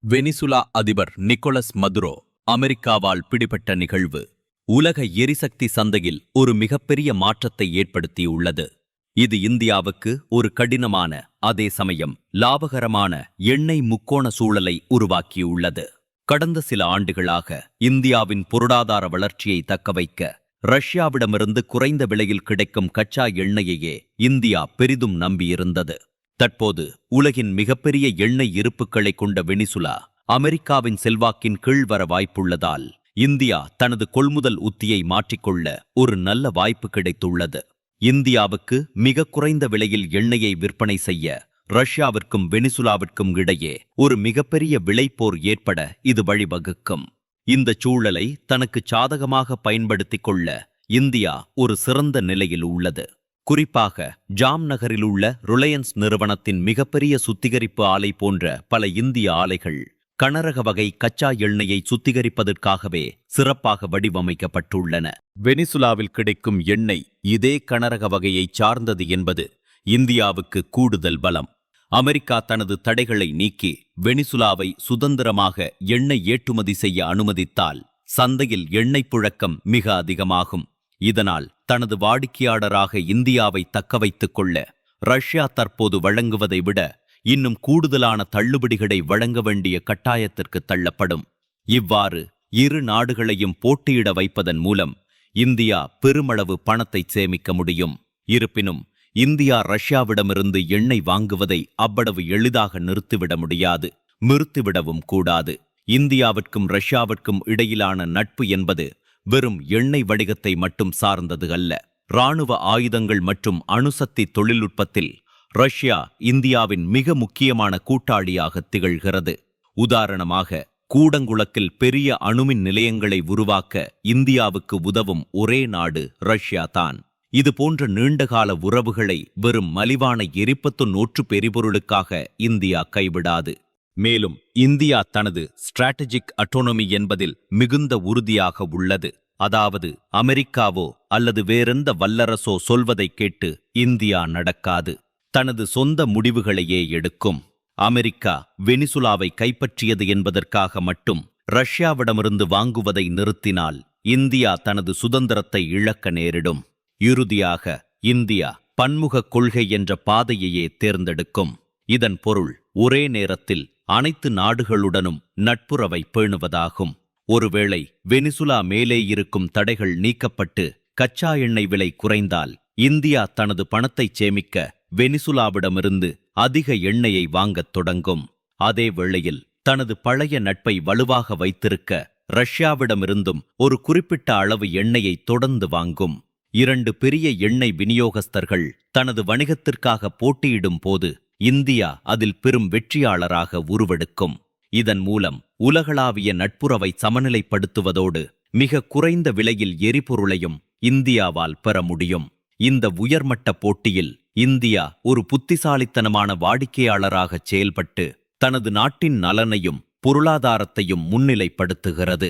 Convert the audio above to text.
Venezuela அதிபர் Nicolas Maduro அமெரிக்காவால் பிடிபட்ட நிகழ்வு உலக எரிசக்தி சந்தையில் ஒரு மிகப்பெரிய மாற்றத்தை ஏற்படுத்தியுள்ளது. இது இந்தியாவுக்கு ஒரு கடினமான, அதே சமயம் லாபகரமான எண்ணெய் முக்கோண சூழலை உருவாக்கியுள்ளது. கடந்த சில ஆண்டுகளாக இந்தியாவின் பொருளாதார வளர்ச்சியை தக்கவைக்க ரஷ்யாவிடமிருந்து குறைந்த விலையில் கிடைக்கும் கச்சா எண்ணெயையே இந்தியா பெரிதும் நம்பியிருந்தது. தற்போது உலகின் மிகப்பெரிய எண்ணெய் இருப்புகளை கொண்ட வெனிசுலா அமெரிக்காவின் செல்வாக்கின் கீழ் வர வாய்ப்புள்ளதால் இந்தியா தனது கொள்முதல் உத்தியை மாற்றிக்கொள்ள ஒரு நல்ல வாய்ப்பு கிடைத்துள்ளது. இந்தியாவுக்கு மிக குறைந்த விலையில் எண்ணெயை விற்பனை செய்ய ரஷ்யாவிற்கும் வெனிசுலாவிற்கும் இடையே ஒரு மிகப்பெரிய விலைப்போர் ஏற்பட இது வழிவகுக்கும். இந்த சூழலை தனக்கு சாதகமாக பயன்படுத்திக் கொள்ள இந்தியா ஒரு சிறந்த நிலையில் உள்ளது. குறிப்பாக ஜாம் நகரில் உள்ள ரிலையன்ஸ் நிறுவனத்தின் மிகப்பெரிய சுத்திகரிப்பு ஆலை போன்ற பல இந்திய ஆலைகள் கனரக வகை கச்சா எண்ணெயை சுத்திகரிப்பதற்காகவே சிறப்பாக வடிவமைக்கப்பட்டுள்ளன. வெனிசுலாவில் கிடைக்கும் எண்ணெய் இதே கனரக வகையை சார்ந்தது என்பது இந்தியாவுக்கு கூடுதல் பலம். அமெரிக்கா தனது தடைகளை நீக்கி வெனிசுலாவை சுதந்திரமாக எண்ணெய் ஏற்றுமதி செய்ய அனுமதித்தால் சந்தையில் எண்ணெய் புழக்கம் மிக அதிகமாகும். இதனால் தனது வாடிக்கையாளராக இந்தியாவை தக்கவைத்துக் கொள்ள ரஷ்யா தற்போது வழங்குவதை விட இன்னும் கூடுதலான தள்ளுபடிகளை வழங்க வேண்டிய கட்டாயத்திற்கு தள்ளப்படும். இவ்வாறு இரு நாடுகளையும் போட்டியிட வைப்பதன் மூலம் இந்தியா பெருமளவு பணத்தை சேமிக்க முடியும். இருப்பினும் இந்தியா ரஷ்யாவிடமிருந்து எண்ணெய் வாங்குவதை அவ்வளவு எளிதாக நிறுத்திவிடவும் கூடாது. இந்தியாவிற்கும் ரஷ்யாவிற்கும் இடையிலான நட்பு என்பது வெறும் எண்ணெய் வணிகத்தை மட்டும் சார்ந்தது அல்ல. இராணுவ ஆயுதங்கள் மற்றும் அணுசக்தி தொழில்நுட்பத்தில் ரஷ்யா இந்தியாவின் மிக முக்கியமான கூட்டாளியாக திகழ்கிறது. உதாரணமாக, கூடங்குளத்தில் பெரிய அணுமின் நிலையங்களை உருவாக்க இந்தியாவுக்கு உதவும் ஒரே நாடு ரஷ்யா தான். இதுபோன்ற நீண்டகால உறவுகளை வெறும் மலிவான எரிபொருள் நோற்று எரிபொருளுக்காக இந்தியா கைவிடாது. மேலும் இந்தியா தனது ஸ்ட்ராட்டஜிக் அட்டோனமி என்பதில் மிகுந்த உறுதியாக உள்ளது. அதாவது அமெரிக்காவோ அல்லது வேறெந்த வல்லரசோ சொல்வதை கேட்டு இந்தியா நடக்காது. தனது சொந்த முடிவுகளையே எடுக்கும். அமெரிக்கா வெனிசுலாவை கைப்பற்றியது என்பதற்காக மட்டும் ரஷ்யாவிடமிருந்து வாங்குவதை நிறுத்தினால் இந்தியா தனது சுதந்திரத்தை இழக்க நேரிடும். இறுதியாக இந்தியா பன்முக கொள்கை என்ற பாதையையே தேர்ந்தெடுக்கும். இதன் பொருள் ஒரே நேரத்தில் அனைத்து நாடுகளுடனும் நட்புறவை பேணுவதாகும். ஒருவேளை வெனிசுலா மேலே இருக்கும் தடைகள் நீக்கப்பட்டு கச்சா எண்ணெய் விலை குறைந்தால் இந்தியா தனது பணத்தை சேமிக்க வெனிசுலாவிடமிருந்து அதிக எண்ணெயை வாங்கத் தொடங்கும். அதே வேளையில் தனது பழைய நட்பை வலுவாக வைத்திருக்க ரஷ்யாவிடமிருந்தும் ஒரு குறிப்பிட்ட அளவு எண்ணெயை தொடர்ந்து வாங்கும். இரண்டு பெரிய எண்ணெய் விநியோகஸ்தர்கள் தனது வணிகத்திற்காக போட்டியிடும் போது இந்தியா அதில் பெரும் வெற்றியாளராக உருவெடுக்கும். இதன் மூலம் உலகளாவிய நட்புறவை சமநிலைப்படுத்துவதோடு மிக குறைந்த விலையில் எரிபொருளையும் இந்தியாவால் பெற முடியும். இந்த உயர்மட்ட போட்டியில் இந்தியா ஒரு புத்திசாலித்தனமான வாடிக்கையாளராக செயல்பட்டு தனது நாட்டின் நலனையும் பொருளாதாரத்தையும் முன்னிலைப்படுத்துகிறது.